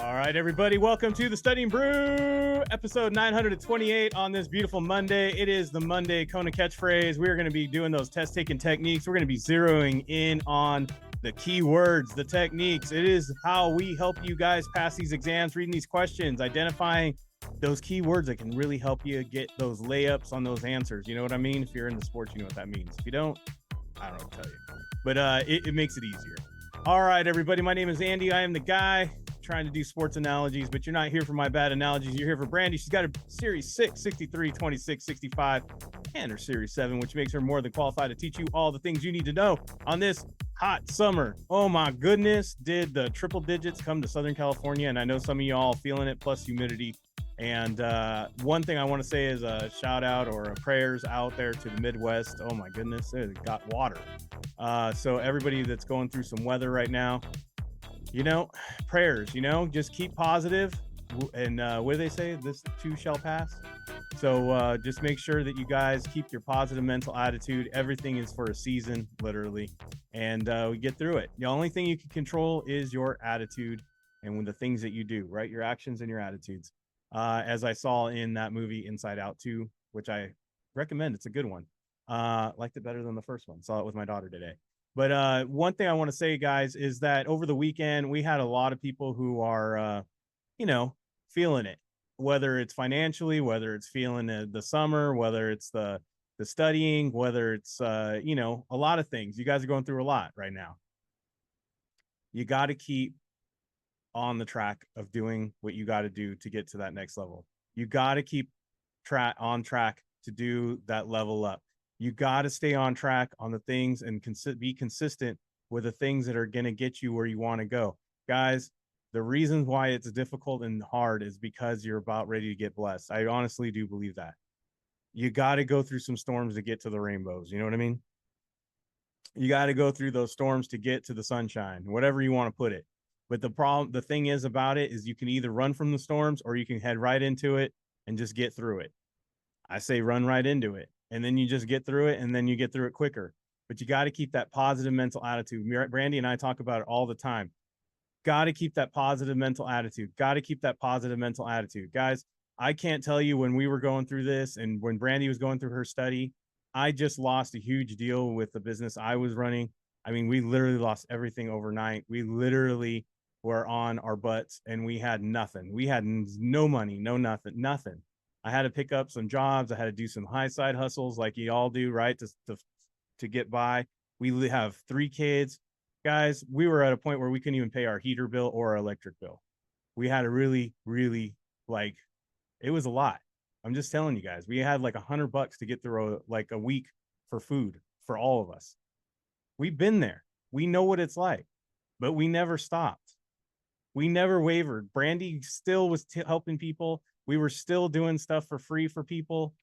All right, everybody, welcome to the Studying Brew, episode 928 on this beautiful Monday. It is the Monday Kona Catchphrase. We're going to be doing those test-taking techniques. We're going to be zeroing in on the keywords, the techniques. It is how we help you guys pass these exams, reading these questions, identifying those keywords that can really help you get those layups on those answers. You know what I mean? If you're in the sports, you know what that means. If you don't, I don't know what to tell you. But it makes it easier. All right, everybody, my name is Andy. I am the guy trying to do sports analogies, but you're not here for my bad analogies. You're here for Brandy. She's got a Series 6, 63, 26, 65, and her Series 7, which makes her more than qualified to teach you all the things you need to know on this hot summer. Oh my goodness, did the triple digits come to Southern California? And I know some of y'all feeling it, plus humidity. And one thing I want to say is a shout out or a prayers out there to the Midwest. Oh my goodness, it got water. So everybody that's going through some weather right now, you know, prayers, you know, just keep positive. And what do they say? This too shall pass. So just make sure that you guys keep your positive mental attitude. Everything is for a season, literally. And we get through it. The only thing you can control is your attitude and the things that you do, right? Your actions and your attitudes. As I saw in that movie Inside Out 2, which I recommend. It's a good one. Liked it better than the first one. Saw it with my daughter today. But one thing I want to say, guys, is that over the weekend, we had a lot of people who are, you know, feeling it, whether it's financially, whether it's feeling the summer, whether it's the studying, whether it's, you know, a lot of things. You guys are going through a lot right now. You got to keep on the track of doing what you got to do to get to that next level. You got to keep on track to do that level up. You got to stay on track on the things and be consistent with the things that are going to get you where you want to go. Guys, the reason why it's difficult and hard is because you're about ready to get blessed. I honestly do believe that. You got to go through some storms to get to the rainbows. You know what I mean? You got to go through those storms to get to the sunshine, whatever you want to put it. But the thing is about it is you can either run from the storms or you can head right into it and just get through it. I say run right into it. And then you just get through it, and then you get through it quicker. But you got to keep that positive mental attitude. Brandy and I talk about it all the time. Got to keep that positive mental attitude. Got to keep that positive mental attitude. Guys, I can't tell you when we were going through this and when Brandy was going through her study, I just lost a huge deal with the business I was running. I mean, we literally lost everything overnight. We literally were on our butts, and we had nothing. We had no money, no nothing. I had to pick up some jobs. I had to do some high side hustles like you all do, right? To get by. We have 3 kids. Guys, we were at a point where we couldn't even pay our heater bill or our electric bill. We had to really, really, like, it was a lot. I'm just telling you guys, we had like $100 to get through a week for food for all of us. We've been there. We know what it's like, but we never stopped. We never wavered. Brandy still was helping people. We were still doing stuff for free for people.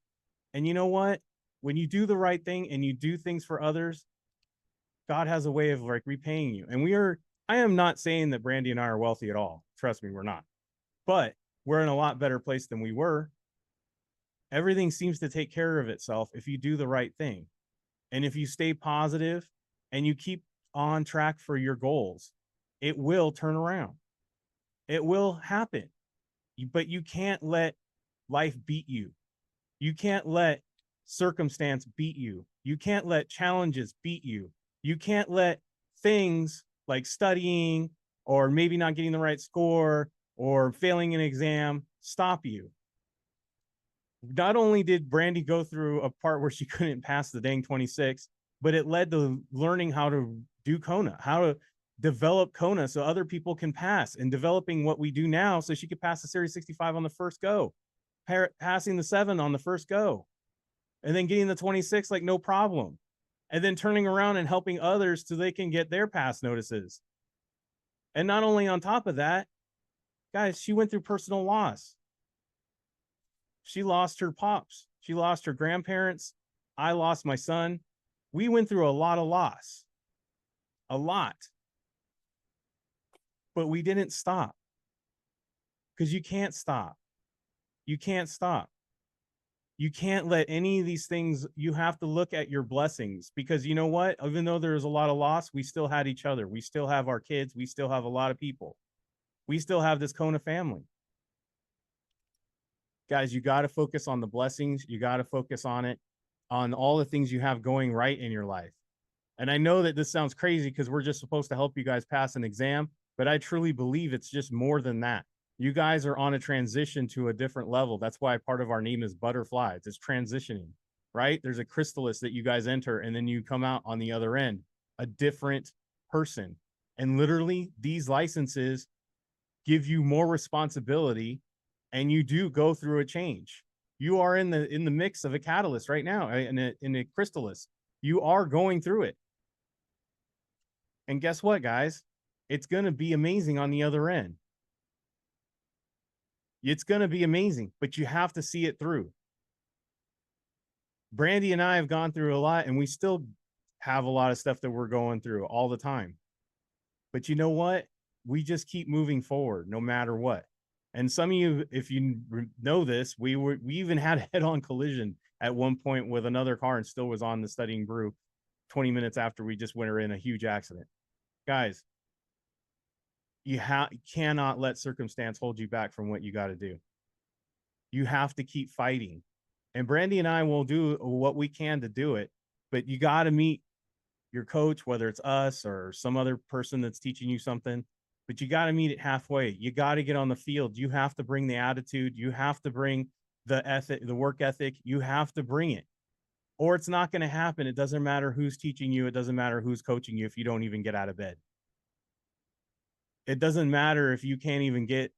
And you know what? When you do the right thing and you do things for others, God has a way of like repaying you. And I am not saying that Brandy and I are wealthy at all. Trust me, we're not. But we're in a lot better place than we were. Everything seems to take care of itself if you do the right thing. And if you stay positive and you keep on track for your goals, it will turn around. It will happen. But you can't let life beat you. You can't let circumstance beat you. You can't let challenges beat you. You can't let things like studying or maybe not getting the right score or failing an exam stop you. Not only did Brandy go through a part where she couldn't pass the dang 26, but it led to learning how to do Kona, how to develop Kona so other people can pass, and developing what we do now so she could pass the Series 65 on the first go, passing the 7 on the first go, and then getting the 26 like no problem, and then turning around and helping others so they can get their pass notices. And not only on top of that, guys, she went through personal loss. She lost her pops. She lost her grandparents. I lost my son. We went through a lot of loss. A lot. But we didn't stop. Because you can't stop. You can't stop. You can't let any of these things, you have to look at your blessings, because you know what? Even though there's a lot of loss, we still had each other. We still have our kids. We still have a lot of people. We still have this Kona family. Guys, you got to focus on the blessings. You got to focus on it, on all the things you have going right in your life. And I know that this sounds crazy because we're just supposed to help you guys pass an exam, but I truly believe it's just more than that. You guys are on a transition to a different level. That's why part of our name is Butterflyz. It's transitioning, right? There's a chrysalis that you guys enter, and then you come out on the other end, a different person. And literally, these licenses give you more responsibility, and you do go through a change. You are in the mix of a catalyst right now, in a chrysalis. You are going through it. And guess what, guys? It's going to be amazing on the other end. It's going to be amazing, but you have to see it through. Brandy and I have gone through a lot, and we still have a lot of stuff that we're going through all the time. But you know what? We just keep moving forward no matter what. And some of you, if you know this, we even had a head-on collision at one point with another car and still was on the Studying Brew 20 minutes after we just went in a huge accident. Guys, you cannot let circumstance hold you back from what you got to do. You have to keep fighting. And Brandy and I will do what we can to do it, but you got to meet your coach, whether it's us or some other person that's teaching you something, but you got to meet it halfway. You got to get on the field. You have to bring the attitude. You have to bring the ethic, the work ethic. You have to bring it, or it's not going to happen. It doesn't matter who's teaching you. It doesn't matter who's coaching you if you don't even get out of bed. It doesn't matter if you can't even get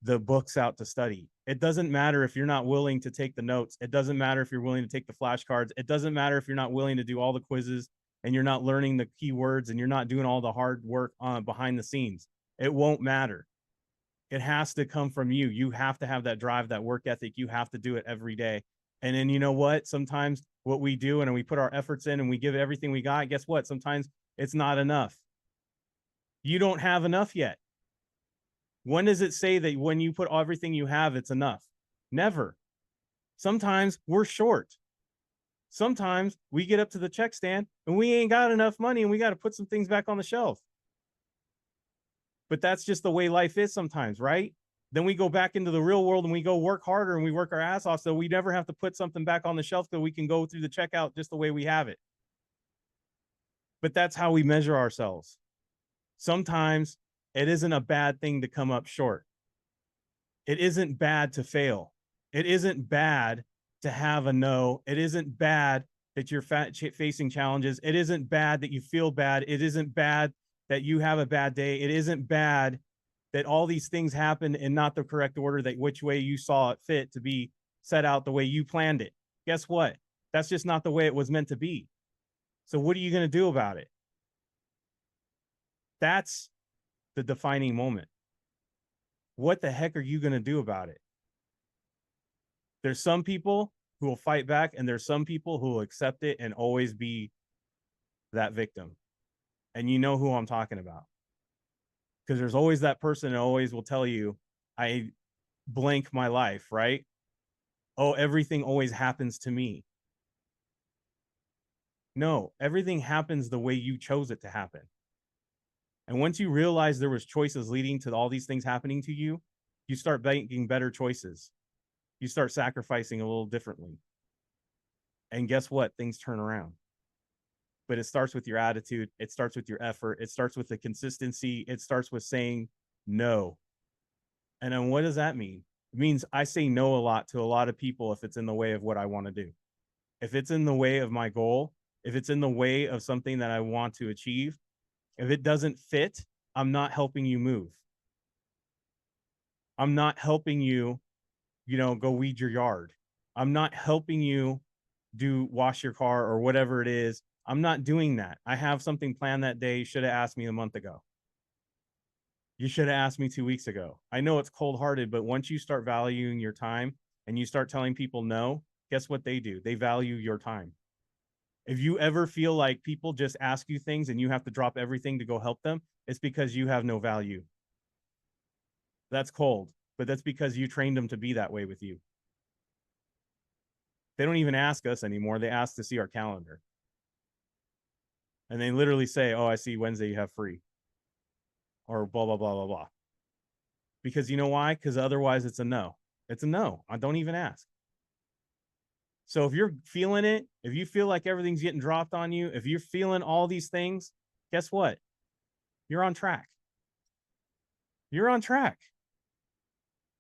the books out to study. It doesn't matter if you're not willing to take the notes. It doesn't matter if you're willing to take the flashcards. It doesn't matter if you're not willing to do all the quizzes and you're not learning the keywords and you're not doing all the hard work behind the scenes. It won't matter. It has to come from you. You have to have that drive, that work ethic. You have to do it every day. And then you know what? Sometimes what we do and we put our efforts in and we give everything we got, guess what? Sometimes it's not enough. You don't have enough yet. When does it say that when you put everything you have, it's enough? Never. Sometimes we're short. Sometimes we get up to the check stand and we ain't got enough money and we got to put some things back on the shelf. But that's just the way life is sometimes, right? Then we go back into the real world and we go work harder and we work our ass off so we never have to put something back on the shelf so we can go through the checkout just the way we have it. But that's how we measure ourselves. Sometimes it isn't a bad thing to come up short. It isn't bad to fail. It isn't bad to have a no. It isn't bad that you're facing challenges. It isn't bad that you feel bad. It isn't bad that you have a bad day. It isn't bad that all these things happen in not the correct order, that which way you saw it fit to be set out the way you planned it. Guess what? That's just not the way it was meant to be. So what are you going to do about it? That's the defining moment. What the heck are you going to do about it? There's some people who will fight back, and there's some people who will accept it and always be that victim. And you know who I'm talking about. Because there's always that person that always will tell you, I blank my life, right? Oh, everything always happens to me. No, everything happens the way you chose it to happen. And once you realize there was choices leading to all these things happening to you, you start making better choices. You start sacrificing a little differently. And guess what? Things turn around. But it starts with your attitude. It starts with your effort. It starts with the consistency. It starts with saying no. And then what does that mean? It means I say no a lot to a lot of people if it's in the way of what I want to do. If it's in the way of my goal, if it's in the way of something that I want to achieve, if it doesn't fit, I'm not helping you move. I'm not helping you, go weed your yard. I'm not helping you wash your car or whatever it is. I'm not doing that. I have something planned that day. You should have asked me a month ago. You should have asked me 2 weeks ago. I know it's cold-hearted, but once you start valuing your time and you start telling people no, guess what they do? They value your time. If you ever feel like people just ask you things and you have to drop everything to go help them, it's because you have no value. That's cold, but that's because you trained them to be that way with you. They don't even ask us anymore. They ask to see our calendar. And they literally say, oh, I see Wednesday you have free. Or blah, blah, blah, blah, blah. Because you know why? Because otherwise it's a no. It's a no. I don't even ask. So if you're feeling it, if you feel like everything's getting dropped on you, if you're feeling all these things, guess what? You're on track. You're on track.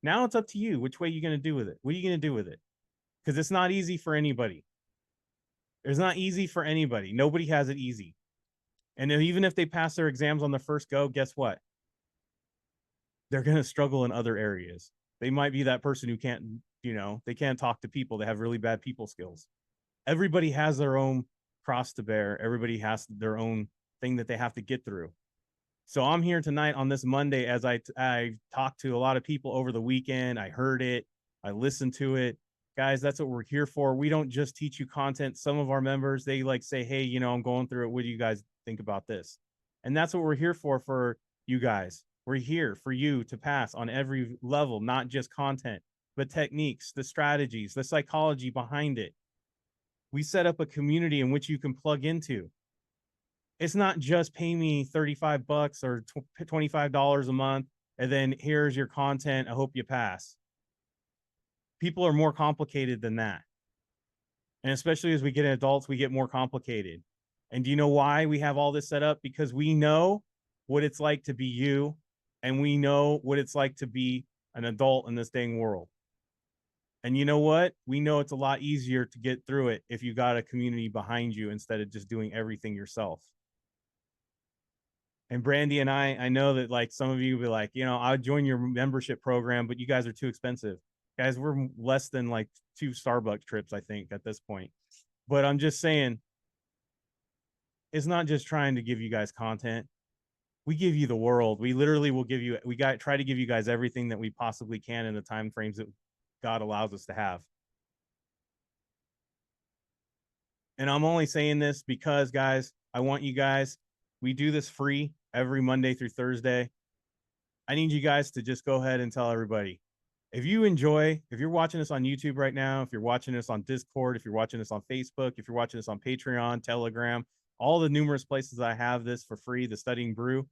Now it's up to you. Which way you're going to do with it? What are you going to do with it? Because it's not easy for anybody. It's not easy for anybody. Nobody has it easy. And even if they pass their exams on the first go, guess what? They're going to struggle in other areas. They might be that person who can't, they can't talk to people. They have really bad people skills. Everybody has their own cross to bear. Everybody has their own thing that they have to get through. So I'm here tonight on this Monday as I talked to a lot of people over the weekend. I heard it. I listened to it. Guys, that's what we're here for. We don't just teach you content. Some of our members, they like say, hey, I'm going through it. What do you guys think about this? And that's what we're here for you guys. We're here for you to pass on every level, not just content, but techniques, the strategies, the psychology behind it. We set up a community in which you can plug into. It's not just pay me $35 or $25 a month, and then here's your content. I hope you pass. People are more complicated than that. And especially as we get adults, we get more complicated. And do you know why we have all this set up? Because we know what it's like to be you, and we know what it's like to be an adult in this dang world. And you know what? We know it's a lot easier to get through it if you got a community behind you instead of just doing everything yourself. And Brandy and I know that like some of you will be like, I'll join your membership program, but you guys are too expensive. Guys, we're less than like 2 Starbucks trips, I think, at this point. But I'm just saying, it's not just trying to give you guys content. We give you the world. We literally will try to give you guys everything that we possibly can in the time frames that God allows us to have. And I'm only saying this because, guys, I want you guys, we do this free every Monday through Thursday. I need you guys to just go ahead and tell everybody. If you're watching us on YouTube right now, if you're watching us on Discord, if you're watching us on Facebook, if you're watching us on Patreon, Telegram, all the numerous places I have this for free, the Studying Brew,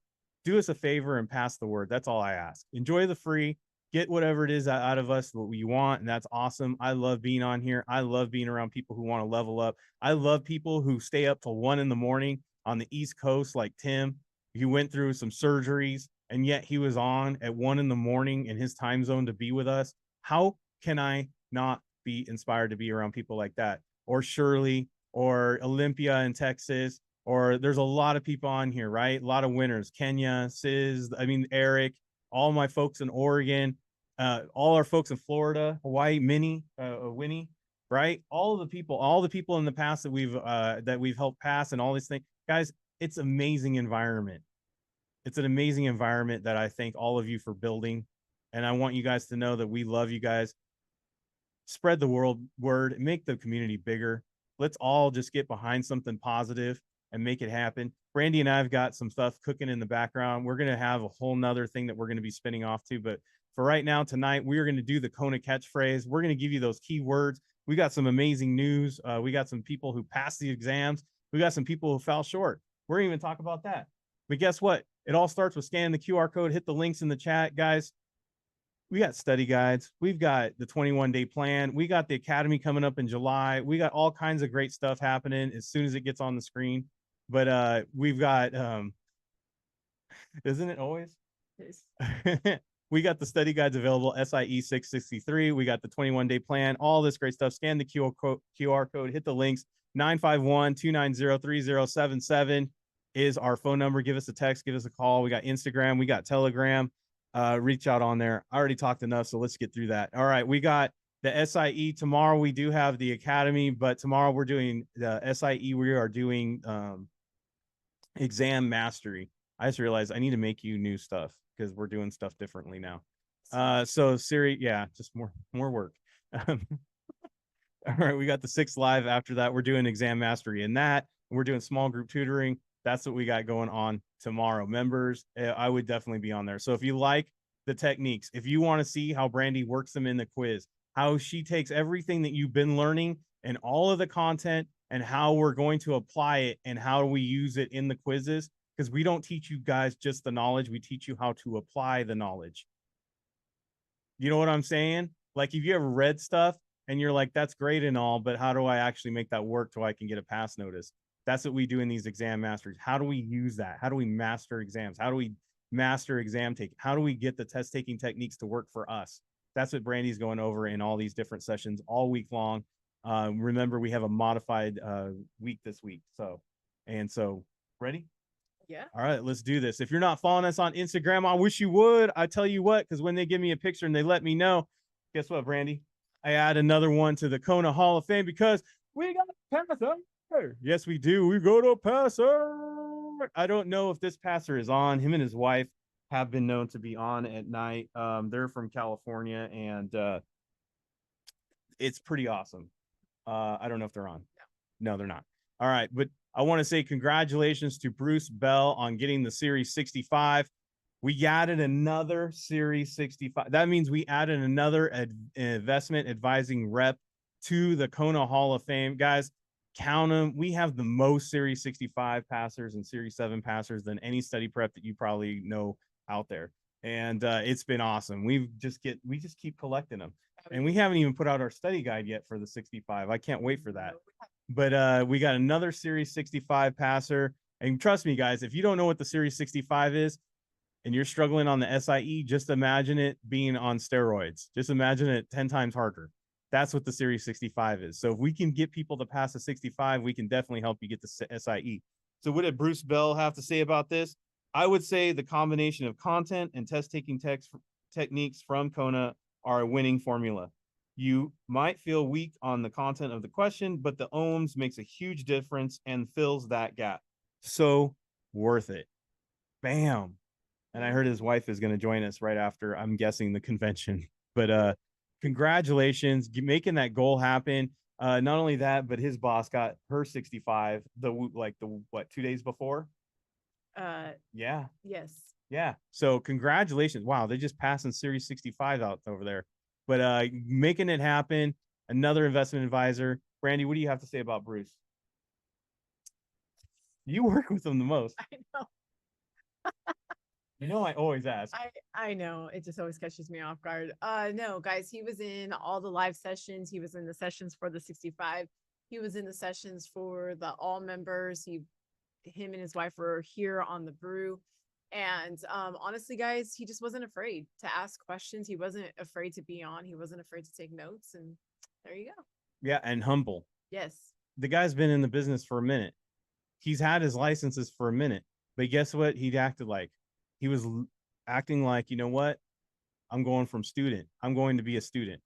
do us a favor and pass the word. That's all I ask. Enjoy the free. Get whatever it is out of us, what you want, and that's awesome. I love being on here. I love being around people who want to level up. I love people who stay up till 1 a.m. on the East Coast, like Tim. He went through some surgeries, and yet he was on at 1 a.m. in his time zone to be with us. How can I not be inspired to be around people like that? Or Shirley, or Olympia in Texas, or there's a lot of people on here, right? A lot of winners. Kenya, Eric, all my folks in Oregon, all our folks in Florida, Hawaii, Winnie, right? All the people in the past that we've helped pass and all these things. Guys, it's amazing environment. It's an amazing environment that I thank all of you for building. And I want you guys to know that we love you guys. Spread the word, make the community bigger. Let's all just get behind something positive and make it happen. Brandy and I have got some stuff cooking in the background. We're going to have a whole nother thing that we're going to be spinning off to. But for right now, tonight, we are going to do the Kona Catchphrase. We're going to give you those keywords. We got some amazing news. We got some people who passed the exams. We got some people who fell short. We're going to even talk about that. But guess what? It all starts with scanning the QR code. Hit the links in the chat, guys. We got study guides. We've got the 21-day plan. We got the academy coming up in July. We got all kinds of great stuff happening as soon as it gets on the screen. But we've got, isn't it always? We got the study guides available, SIE 663. We got the 21-day plan, all this great stuff. Scan the QR code, hit the links. 951-290-3077 is our phone number. Give us a text, give us a call. We got Instagram, we got Telegram. Reach out on there. I already talked enough, so let's get through that. All right, we got the SIE tomorrow. We do have the academy, but tomorrow we're doing the SIE. We are doing exam mastery. I just realized I need to make you new stuff because we're doing stuff differently now. So Siri, yeah, just more work. All right, we got the 6 live. After that, we're doing exam mastery in that. We're doing small group tutoring. That's what we got going on tomorrow. Members, I would definitely be on there. So if you like the techniques, if you want to see how Brandy works them in the quiz, how she takes everything that you've been learning and all of the content and how we're going to apply it and how we use it in the quizzes, because we don't teach you guys just the knowledge. We teach you how to apply the knowledge. You know what I'm saying? Like if you ever read stuff and you're like, that's great and all, but how do I actually make that work so I can get a pass notice? That's what we do in these exam masters. How do we use that? How do we master exams? How do we master exam taking? How do we get the test taking techniques to work for us? That's what Brandy's going over in all these different sessions all week long. Remember, we have a modified week this week. So ready? Yeah. All right, let's do this. If you're not following us on Instagram, I wish you would. I tell you what, because when they give me a picture and they let me know, guess what, Brandy? I add another one to the Kona Hall of Fame because we got a passer. Yes, we do. We go to a passer. I don't know if this passer is on. Him and his wife have been known to be on at night. They're from California, and it's pretty awesome. I don't know if they're on. No, they're not. All right, but I want to say congratulations to Bruce Bell on getting the Series 65. We added another Series 65. That means we added another investment advising rep to the Kona Hall of Fame. Guys, count them. We have the most Series 65 passers and Series 7 passers than any study prep that you probably know out there. And it's been awesome. We just keep collecting them. And we haven't even put out our study guide yet for the 65. I can't wait for that. But we got another Series 65 passer. And trust me, guys, if you don't know what the Series 65 is and you're struggling on the SIE, just imagine it being on steroids. Just imagine it 10 times harder. That's what the Series 65 is. So if we can get people to pass a 65, we can definitely help you get the SIE. So what did Bruce Bell have to say about this? I would say the combination of content and test taking techniques from Kona are a winning formula. You might feel weak on the content of the question, but the ohms makes a huge difference and fills that gap. So worth it. Bam. And I heard his wife is going to join us right after, I'm guessing, the convention. But congratulations, making that goal happen. Not only that, but his boss got her 65 the 2 days before. Yeah. Yes. Yeah. So congratulations. Wow, they just passing Series 65 out over there. But making it happen, another investment advisor. Brandy, what do you have to say about Bruce? You work with him the most. I know. You know, I always ask. I know. It just always catches me off guard. No, guys, he was in all the live sessions. He was in the sessions for the 65. He was in the sessions for the all members. Him and his wife were here on the brew. And honestly, guys, he just wasn't afraid to ask questions. He wasn't afraid to be on. He wasn't afraid to take notes. And there you go. Yeah, and humble. Yes. The guy's been in the business for a minute. He's had his licenses for a minute. But guess what? He acted like he was acting like, you know what? I'm going from student. I'm going to be a student.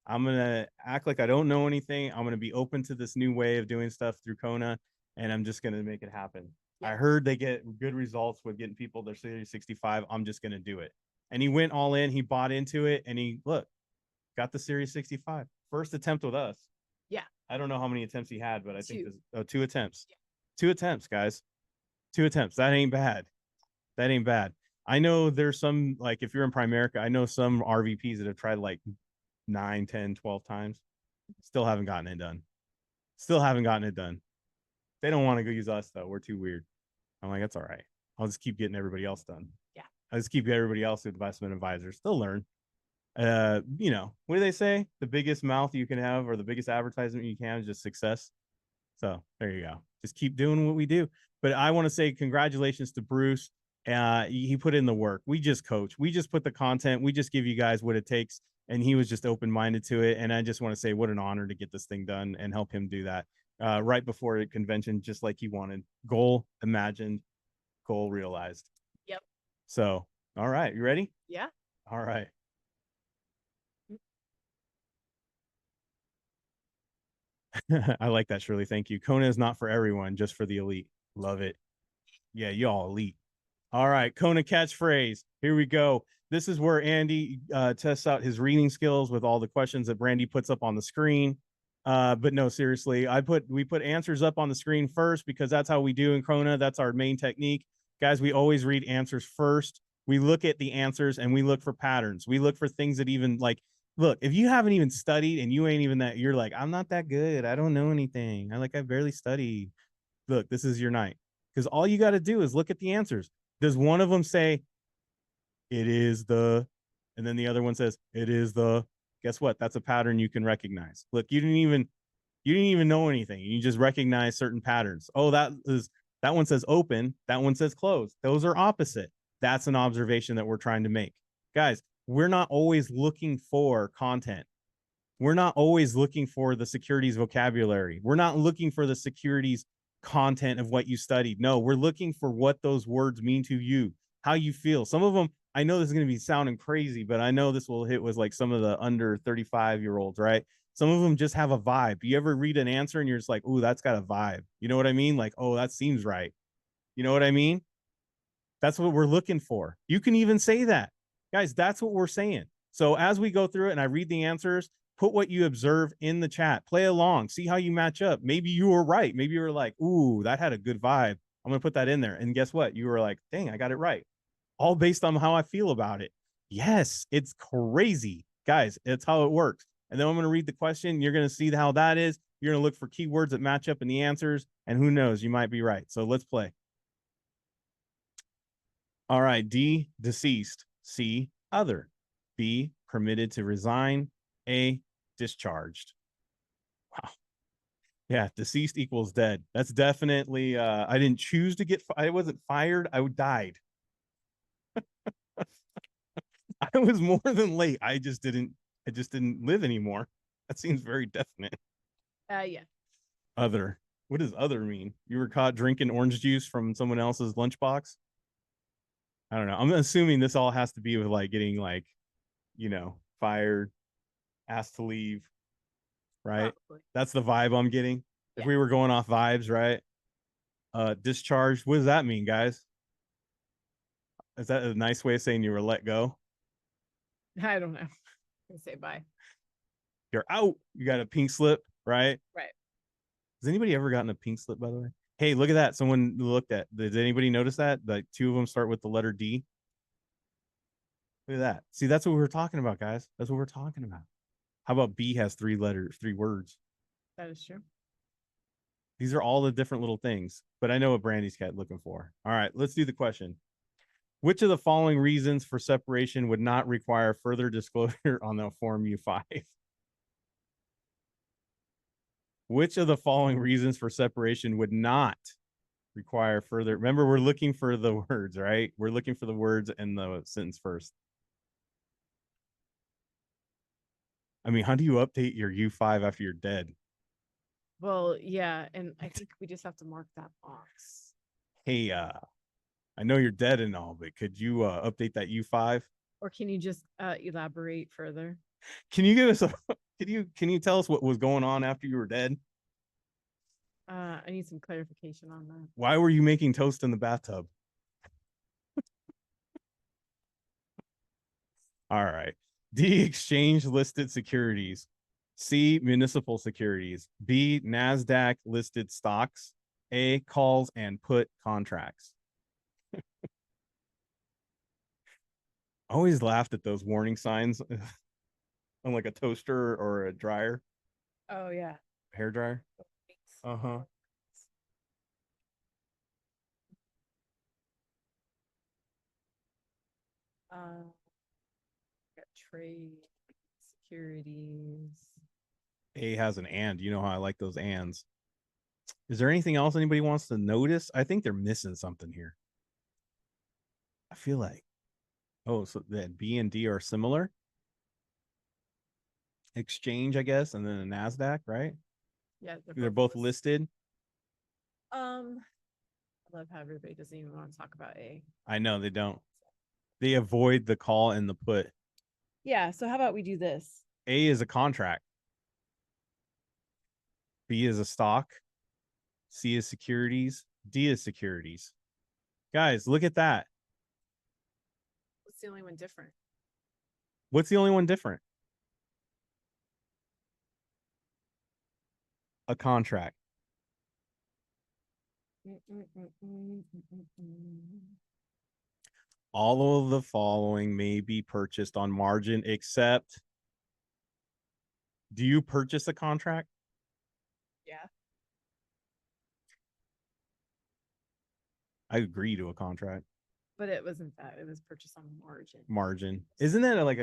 I'm going to act like I don't know anything. I'm going to be open to this new way of doing stuff through Kona, and I'm just going to make it happen. Yep. I heard they get good results with getting people their Series 65. I'm just going to do it. And he went all in. He bought into it, and he got the Series 65. First attempt with us. Yeah. I don't know how many attempts he had, but I think there's 2 attempts. Yeah. 2 attempts, guys. 2 attempts. That ain't bad. That ain't bad. I know there's some, like, if you're in Primerica, I know some RVPs that have tried like 9, 10, 12 times. Still haven't gotten it done. Still haven't gotten it done. They don't want to go use us, though. We're too weird. I'm like, that's all right. I'll just keep getting everybody else done. Yeah. I'll just keep getting everybody else investment advisors. They'll learn. You know, what do they say? The biggest mouth you can have or the biggest advertisement you can is just success. So there you go. Just keep doing what we do. But I want to say congratulations to Bruce. He put in the work. We just coach. We just put the content. We just give you guys what it takes. And he was just open-minded to it. And I just want to say what an honor to get this thing done and help him do that right before the convention, just like he wanted. Goal imagined, goal realized. Yep. So, all right. You ready? Yeah. All right. I like that, Shirley. Thank you. Kona is not for everyone, just for the elite. Love it. Yeah, y'all elite. All right, Kona Catchphrase. Here we go. This is where Andy tests out his reading skills with all the questions that Brandy puts up on the screen. But no, seriously, we put answers up on the screen first because that's how we do in Kona. That's our main technique. Guys, we always read answers first. We look at the answers and we look for patterns. We look for things that even like, look, if you haven't even studied and you ain't even that, you're like, I'm not that good. I don't know anything. I barely studied. Look, this is your night. Because all you got to do is look at the answers. Does one of them say, it is the, And then the other one says, it is the, guess what? That's a pattern you can recognize. Look, you didn't even know anything. You just recognize certain patterns. Oh, that one says open, that one says close. Those are opposite. That's an observation that we're trying to make. Guys, we're not always looking for content. We're not always looking for the securities vocabulary. We're not looking for the securities content of what you studied. No, we're looking for what those words mean to you, how you feel. Some of them, I know this is going to be sounding crazy, but I know this will hit with like some of the under 35-year-olds, right? Some of them just have a vibe. You ever read an answer and you're just like, ooh, that's got a vibe. You know what I mean? Like, oh, that seems right. You know what I mean? That's what we're looking for. You can even say that. Guys, that's what we're saying. So as we go through it and I read the answers, put what you observe in the chat. Play along. See how you match up. Maybe you were right. Maybe you were like, ooh, that had a good vibe. I'm going to put that in there. And guess what? You were like, dang, I got it right. All based on how I feel about it. Yes, it's crazy. Guys, it's how it works. And then I'm going to read the question. You're going to see how that is. You're going to look for keywords that match up in the answers. And who knows, you might be right. So let's play. All right. D, deceased. C, other. B, permitted to resign. A, discharged. Wow. Yeah, deceased equals dead. That's definitely, I didn't choose to I wasn't fired. I died. I was more than late. I just didn't live anymore. That seems very definite. Yeah. Other. What does other mean? You were caught drinking orange juice from someone else's lunchbox? I don't know. I'm assuming this all has to be with like getting like, fired, asked to leave, right? Probably. That's the vibe I'm getting. If we were going off vibes, right? Discharged. What does that mean, guys? Is that a nice way of saying you were let go? I don't know. I say bye. You're out. You got a pink slip, right? Right. Has anybody ever gotten a pink slip, by the way? Hey, look at that. Someone looked at. Did anybody notice that? Like two of them start with the letter D. Look at that. See, that's what we were talking about, guys. That's what we're talking about. How about B has three words? That is true. These are all the different little things, but I know what Brandy's cat looking for. All right, let's do the question. Which of the following reasons for separation would not require further disclosure on the Form U5? Which of the following reasons for separation would not require further? Remember, we're looking for the words, right? We're looking for the words in the sentence first. I mean, how do you update your U5 after you're dead? Well, yeah, and I think we just have to mark that box. Hey, I know you're dead and all, but could you update that U5? Or can you just elaborate further? Can you give us a can you tell us what was going on after you were dead? I need some clarification on that. Why were you making toast in the bathtub? All right. D, exchange listed securities. C, municipal securities. B, NASDAQ listed stocks. A, calls and put contracts. I always laughed at those warning signs on like a toaster or a dryer. Oh, yeah. Hair dryer. Uh-huh. Got trade securities. A has an and. You know how I like those ands. Is there anything else anybody wants to notice? I think they're missing something here. I feel like, oh, so that B and D are similar. Exchange, I guess, and then a NASDAQ, right? Yeah, They're both listed. I love how everybody doesn't even want to talk about A. I know they don't. They avoid the call and the put. Yeah, so how about we do this? A is a contract. B is a stock. C is securities. D is securities. Guys, look at that. What's the only one different? What's the only one different? A contract. All of the following may be purchased on margin except. Do you purchase a contract? Yeah. I agree to a contract. but it wasn't that. It was purchase on margin. Margin. Isn't that like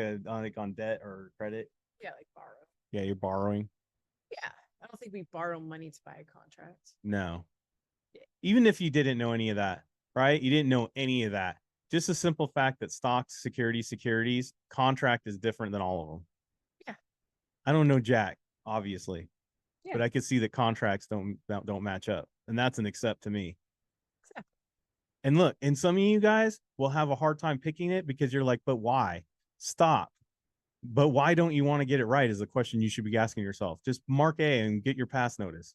on debt or credit? Yeah, like borrow. Yeah, you're borrowing. Yeah, I don't think we borrow money to buy a contract. No. Yeah. Even if you didn't know any of that, right? You didn't know any of that. Just a simple fact that stocks, securities, contract is different than all of them. Yeah. I don't know Jack, obviously, Yeah. but I could see that contracts don't match up, and that's an accept to me. Exactly. And look, and some of you guys will have a hard time picking it because you're like, but why? Stop. But why don't you want to get it right is the question you should be asking yourself. Just mark A and get your pass notice.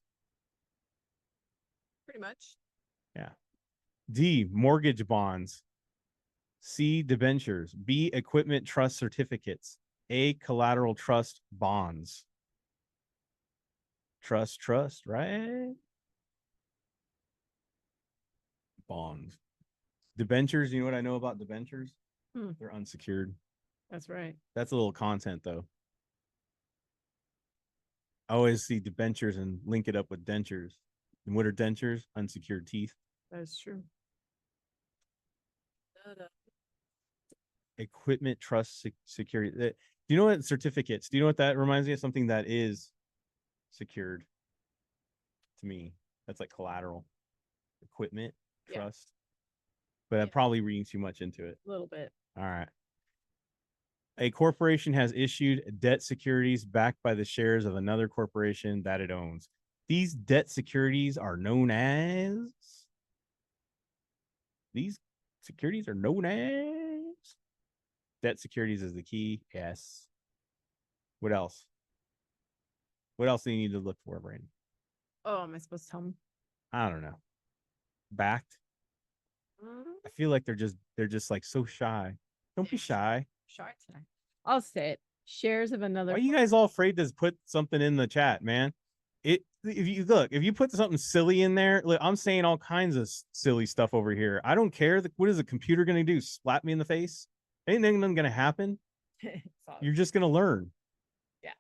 Pretty much. Yeah. D, mortgage bonds. C, debentures. B, equipment trust certificates. A, collateral trust bonds. Trust, right? Bonds. Debentures, you know what I know about debentures? They're unsecured. That's right. That's a little content, though. I always see debentures and link it up with dentures. And what are dentures? Unsecured teeth. That's true. Equipment trust security. Do you know what certificates? Do you know what that reminds me of? Something that is secured to me. That's like collateral. Equipment trust. But I'm probably reading too much into it. A little bit. All right. A corporation has issued debt securities backed by the shares of another corporation that it owns. These debt securities are known as. Debt securities is the key. Yes. What else? What else do you need to look for, Brandon? Oh, am I supposed to tell them? I don't know. Backed. I feel like they're just like so shy. Don't be shy. Shy tonight. I'll say it. Shares of another. Why are you guys all afraid to put something in the chat, man? If you put something silly in there, look, I'm saying all kinds of silly stuff over here. I don't care. What is the computer going to do? Slap me in the face? Ain't nothing going to happen. You're just going to learn. Yeah.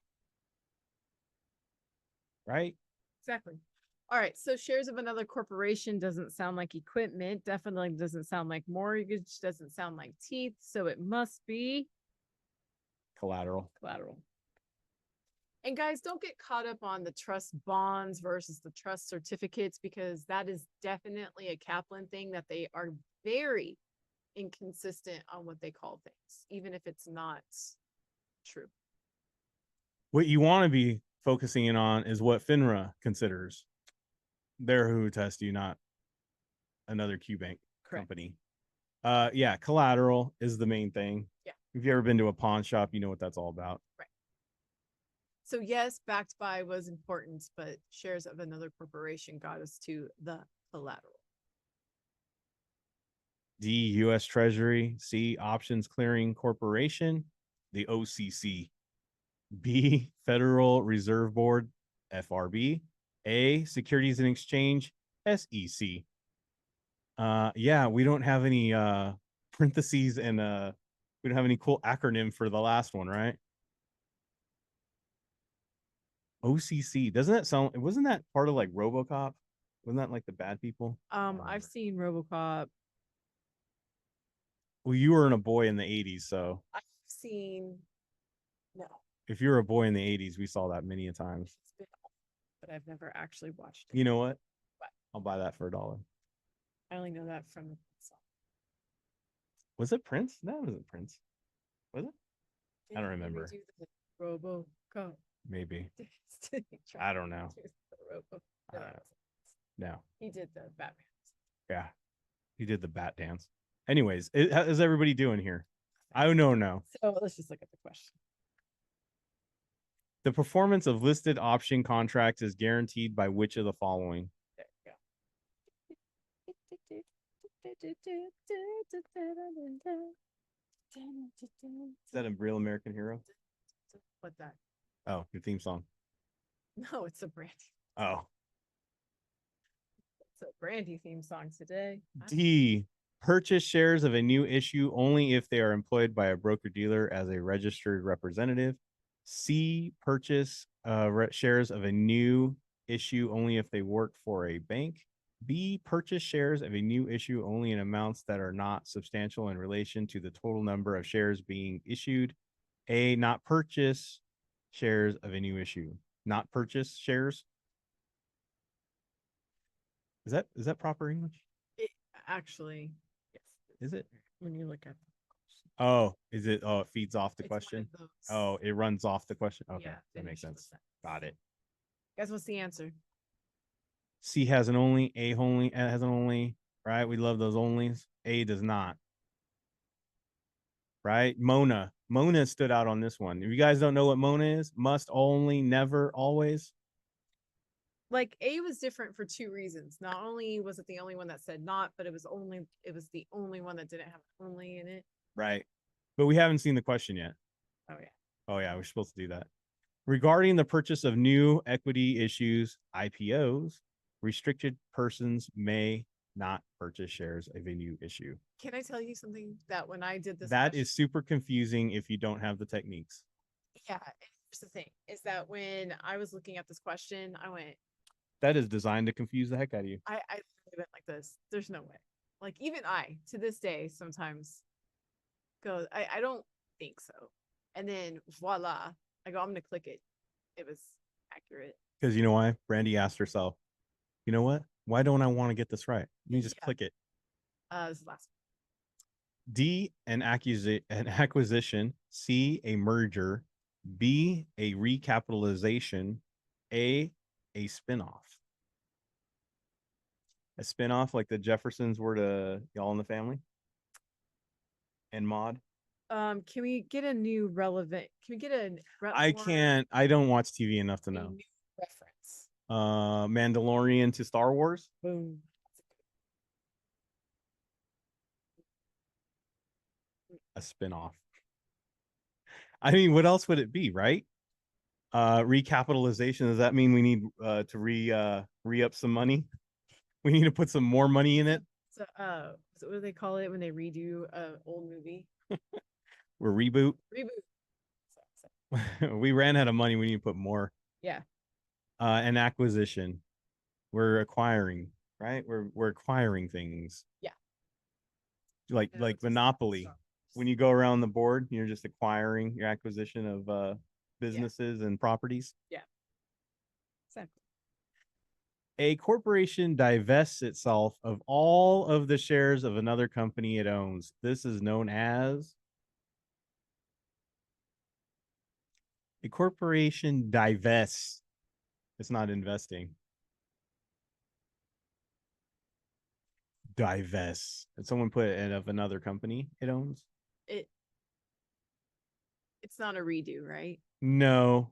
Right? Exactly. All right. So shares of another corporation doesn't sound like equipment. Definitely doesn't sound like mortgage. Doesn't sound like teeth. So it must be collateral. And guys, don't get caught up on the trust bonds versus the trust certificates, because that is definitely a Kaplan thing, that they are very inconsistent on what they call things, even if it's not true. What you want to be focusing in on is what FINRA considers. They're who test you, not another QBank company. Yeah, collateral is the main thing. Yeah. If you've ever been to a pawn shop, you know what that's all about. Right. So yes, backed by was important, but shares of another corporation got us to the collateral. D, U.S. Treasury. C, Options Clearing Corporation, the OCC. B, Federal Reserve Board, FRB. A, Securities and Exchange, SEC. Yeah, we don't have any parentheses and we don't have any cool acronym for the last one, right? OCC. Doesn't that sound, wasn't that part of like RoboCop? Wasn't that like the bad people? I've seen RoboCop. Well, you were a boy in the 80s, so I've seen no. If you were a boy in the 80s, we saw that many a times. But I've never actually watched it. You know what? What? I'll buy that for $1. I only know that from the song. Was it Prince? That wasn't Prince. Was it? I don't remember. RoboCop. Maybe. I don't know. No. He did the Batman. Yeah. He did the bat dance. Anyways, how's everybody doing here? I don't know. So let's just look at the question. The performance of listed option contracts is guaranteed by which of the following? There you go. Is that a real American hero? What's that? Oh, your theme song. No, it's a Brandy. Oh. It's a Brandy theme song today. D, purchase shares of a new issue only if they are employed by a broker-dealer as a registered representative. C, purchase shares of a new issue only if they work for a bank. B, purchase shares of a new issue only in amounts that are not substantial in relation to the total number of shares being issued. A, not purchase shares of a new issue. Not purchase shares. Is that proper English? It, actually, yes. Is it? When you look at Oh, is it? Oh, it feeds off the it's one of question. those- Oh, it runs off the question. Okay, yeah, that makes finish the sense. sentence. Got it. Guys, what's the answer? C has an only. A only has an only. Right? We love those onlys. A does not. Right? Mona. Mona stood out on this one. If you guys don't know what Mona is, must, only, never, always. Like A was different for two reasons. Not only was it the only one that said not, but it was the only one that didn't have only in it. Right. But we haven't seen the question yet. Oh yeah. Oh yeah, we're supposed to do that. Regarding the purchase of new equity issues, IPOs, restricted persons may not purchase shares of a new issue. Can I tell you something that when I did this That question, is super confusing if you don't have the techniques. yeah, here's the thing is that when I was looking at this question, I went, That is designed to confuse the heck out of you. I literally went like this. There's no way. Like even I to this day sometimes go, I don't think so. And then voila, I go, I'm gonna click it. It was accurate. Because you know why? Brandy asked herself, you know what? Why don't I want to get this right? Let me just Yeah. click it. This is the last D, an acquisition. C, a merger. B, a recapitalization. A spinoff. A spinoff like the Jeffersons were to Y'all in the Family and Maud. one. Can we get a new relevant? Can we get a I more- can't. I don't watch TV enough to a know. new reference? Mandalorian to Star Wars. Boom. A spinoff. I mean, what else would it be, right? Recapitalization. Does that mean we need to re up some money? We need to put some more money in it. So, so what do they call it when they redo a old movie? We're reboot. Reboot. We ran out of money. We need to put more. Yeah. An acquisition. We're acquiring, right? We're acquiring things. Yeah. Like Yeah, it's just Monopoly. stuff. When you go around the board, you're just acquiring your acquisition of businesses and properties. Exactly. A corporation divests itself of all of the shares of another company it owns. This is known as a corporation divests. It's not investing. Divests. Did someone put it of another company it owns? It's not a redo, right? No,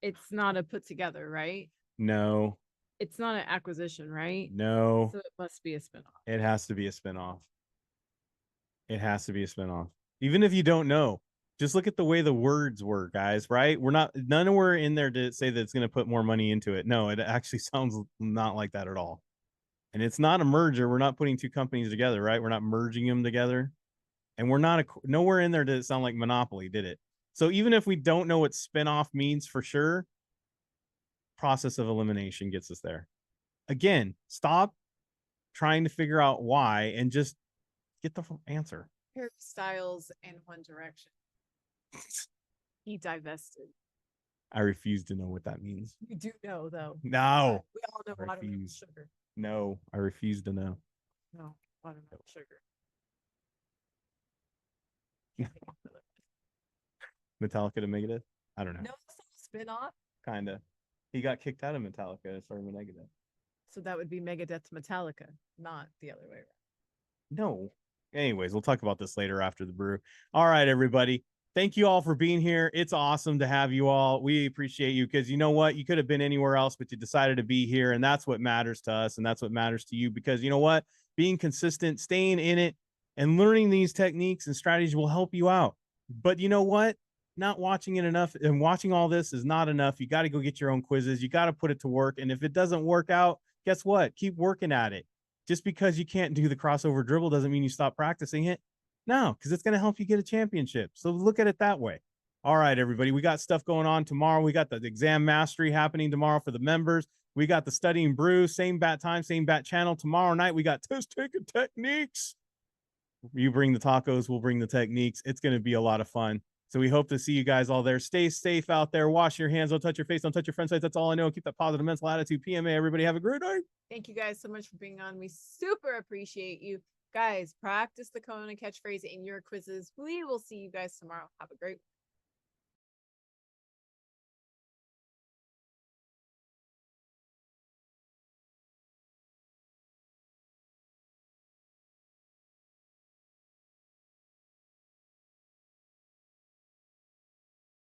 It's not a put together, right? no, It's not an acquisition, right? no. So it must be a spinoff. It has to be a spinoff. It has to be a spinoff. Even if you don't know, just look at the way the words were, guys, right? None of we're in there to say that it's going to put more money into it. No, it actually sounds not like that at all. And it's not a merger. We're not putting two companies together, right? We're not merging them together. And we're not nowhere in there did it sound like Monopoly, did it? So even if we don't know what spinoff means for sure, process of elimination gets us there. Again, stop trying to figure out why and just get the answer. Harry Styles in One Direction. He divested. I refuse to know what that means. You do know, though. No, We all know I watermelon refuse. sugar. No, I refuse to know. No, watermelon sugar. Metallica to Megadeth? I don't know. No, it's not a spin-off. Kind of. He got kicked out of Metallica and started with Megadeth. So that would be Megadeth to Metallica, not the other way around. No. Anyways, we'll talk about this later after the brew. All right, everybody. Thank you all for being here. It's awesome to have you all. We appreciate you because you know what? You could have been anywhere else, but you decided to be here. And that's what matters to us. And that's what matters to you because you know what? Being consistent, staying in it, and learning these techniques and strategies will help you out. But you know what? Not watching it enough and watching all this is not enough. You got to go get your own quizzes. You got to put it to work. And if it doesn't work out, guess what? Keep working at it. Just because you can't do the crossover dribble doesn't mean you stop practicing it. No, because it's going to help you get a championship. So look at it that way. All right, everybody. We got stuff going on tomorrow. We got the exam mastery happening tomorrow for the members. We got the Studying Brew, same bat time, same bat channel. Tomorrow night, we got test taking techniques. You bring the tacos, we'll bring the techniques. It's going to be a lot of fun. So we hope to see you guys all there. Stay safe out there. Wash your hands. Don't touch your face. Don't touch your friend's face. That's all I know. Keep that positive mental attitude. PMA. Everybody have a great night. Thank you guys so much for being on. We super appreciate you. Guys, practice the Kona catchphrase in your quizzes. We will see you guys tomorrow. Have a great